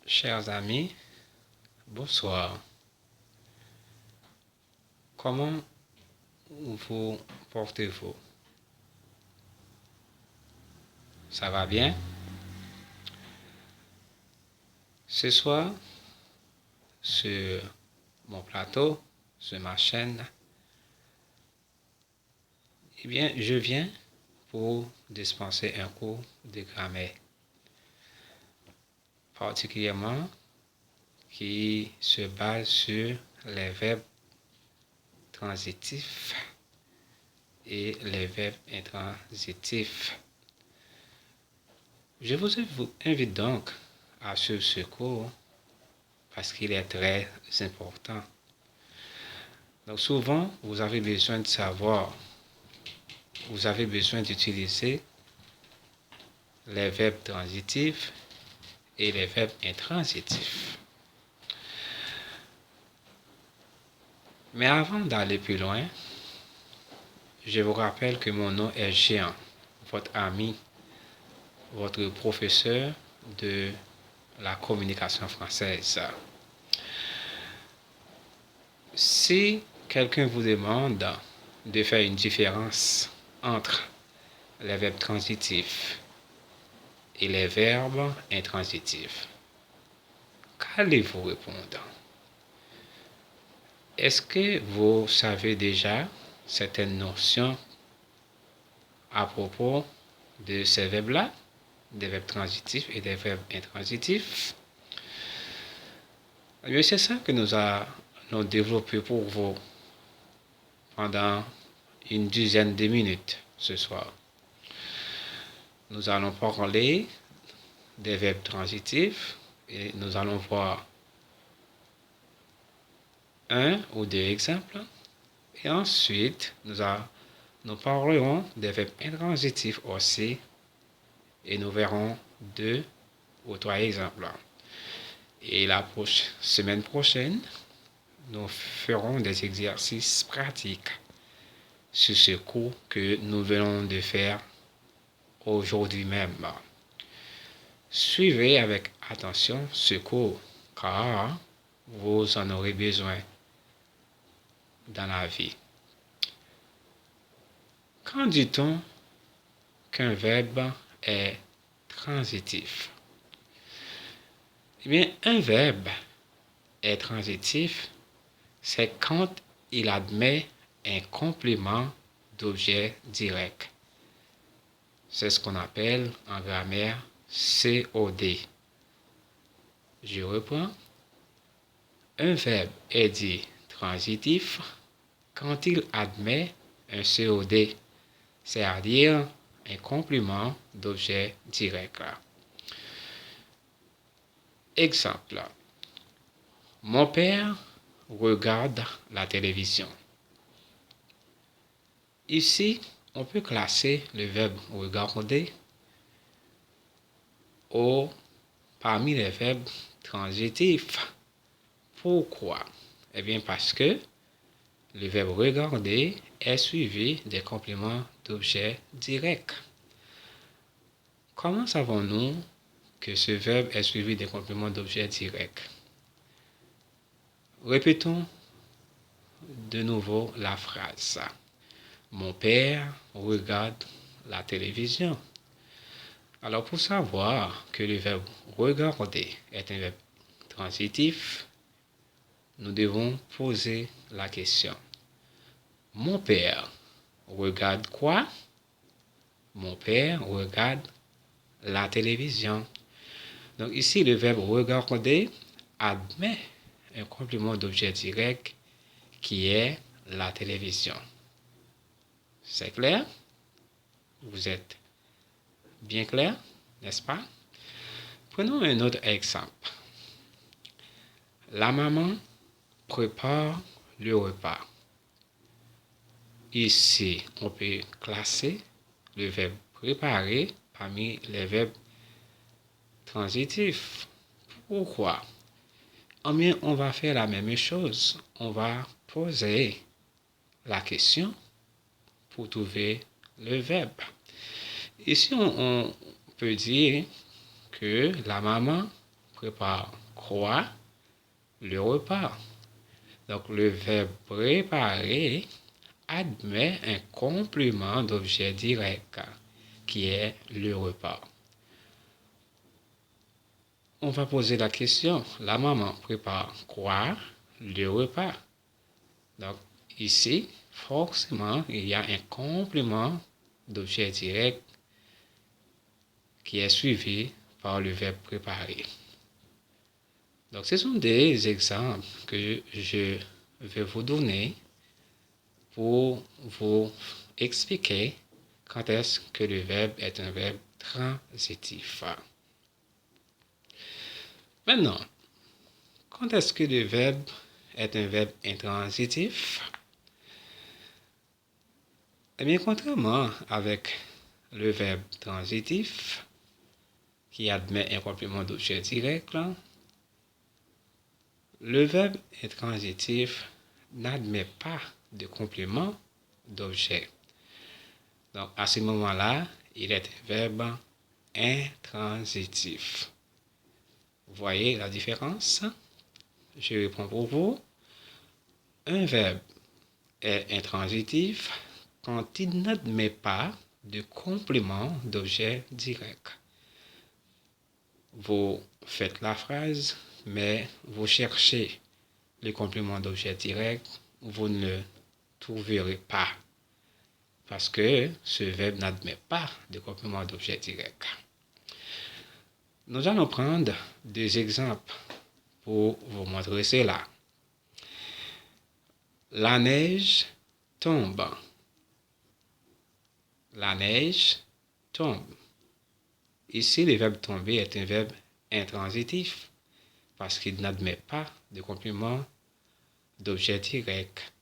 Chers amis, bonsoir. Comment vous portez-vous? Ça va bien? Ce soir, sur mon plateau, sur ma chaîne, je viens pour dispenser un cours de grammaire, particulièrement qui se base sur les verbes transitifs et les verbes intransitifs. Je vous invite donc à suivre ce cours parce qu'il est très important. Donc souvent, vous avez besoin de savoir, vous avez besoin d'utiliser les verbes transitifs et les verbes intransitifs. Mais avant d'aller plus loin, je vous rappelle que mon nom est Jean, votre ami, votre professeur de la communication française. Si quelqu'un vous demande de faire une différence entre les verbes transitifs et les verbes intransitifs, qu'allez-vous répondre? Est-ce que vous savez déjà certaines notions à propos de ces verbes-là, des verbes transitifs et des verbes intransitifs? C'est ça que nous allons développer pour vous pendant une dizaine de minutes ce soir. Nous allons parler des verbes transitifs et nous allons voir un ou deux exemples. Et ensuite, nous parlerons des verbes intransitifs aussi et nous verrons deux ou trois exemples. Et la semaine prochaine, nous ferons des exercices pratiques sur ce cours que nous venons de faire aujourd'hui même. Suivez avec attention ce cours car vous en aurez besoin dans la vie. Quand dit-on qu'un verbe est transitif? Un verbe est transitif, c'est quand il admet un complément d'objet direct. C'est ce qu'on appelle en grammaire COD. Je reprends. Un verbe est dit transitif quand il admet un COD, c'est-à-dire un complément d'objet direct. Exemple. Mon père regarde la télévision. Ici, on peut classer le verbe regarder parmi les verbes transitifs. Pourquoi? Parce que le verbe regarder est suivi des compléments d'objet direct. Comment savons-nous que ce verbe est suivi des compléments d'objet direct? Répétons de nouveau la phrase. Mon père regarde la télévision. Alors, pour savoir que le verbe regarder est un verbe transitif, nous devons poser la question. Mon père regarde quoi? Mon père regarde la télévision. Donc ici, le verbe regarder admet un complément d'objet direct qui est la télévision. C'est clair? Vous êtes bien clair, n'est-ce pas? Prenons un autre exemple. La maman prépare le repas. Ici, on peut classer le verbe préparer parmi les verbes transitifs. Pourquoi? On va faire la même chose. On va poser la question pour trouver le verbe. Ici, on peut dire que la maman prépare quoi? Le repas. Donc, le verbe préparer admet un complément d'objet direct qui est le repas. On va poser la question, la maman prépare quoi? Le repas. Donc, ici, forcément, il y a un complément d'objet direct qui est suivi par le verbe préparer. Donc, ce sont des exemples que je vais vous donner pour vous expliquer quand est-ce que le verbe est un verbe transitif. Maintenant, quand est-ce que le verbe est un verbe intransitif? Eh bien, contrairement avec le verbe transitif, qui admet un complément d'objet direct, le verbe intransitif n'admet pas de complément d'objet. Donc, à ce moment-là, il est un verbe intransitif. Vous voyez la différence? Je réponds pour vous. Un verbe est intransitif quand il n'admet pas de complément d'objet direct. Vous faites la phrase, mais vous cherchez le complément d'objet direct, vous ne le trouverez pas parce que ce verbe n'admet pas de complément d'objet direct. Nous allons prendre deux exemples pour vous montrer cela. La neige tombe. La neige tombe. Ici, le verbe tomber est un verbe intransitif parce qu'il n'admet pas de complément d'objet direct.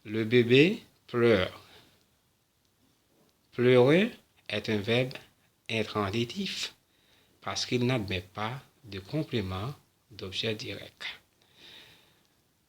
Le bébé pleure. Pleurer est un verbe intransitif parce qu'il n'admet pas de complément d'objet direct.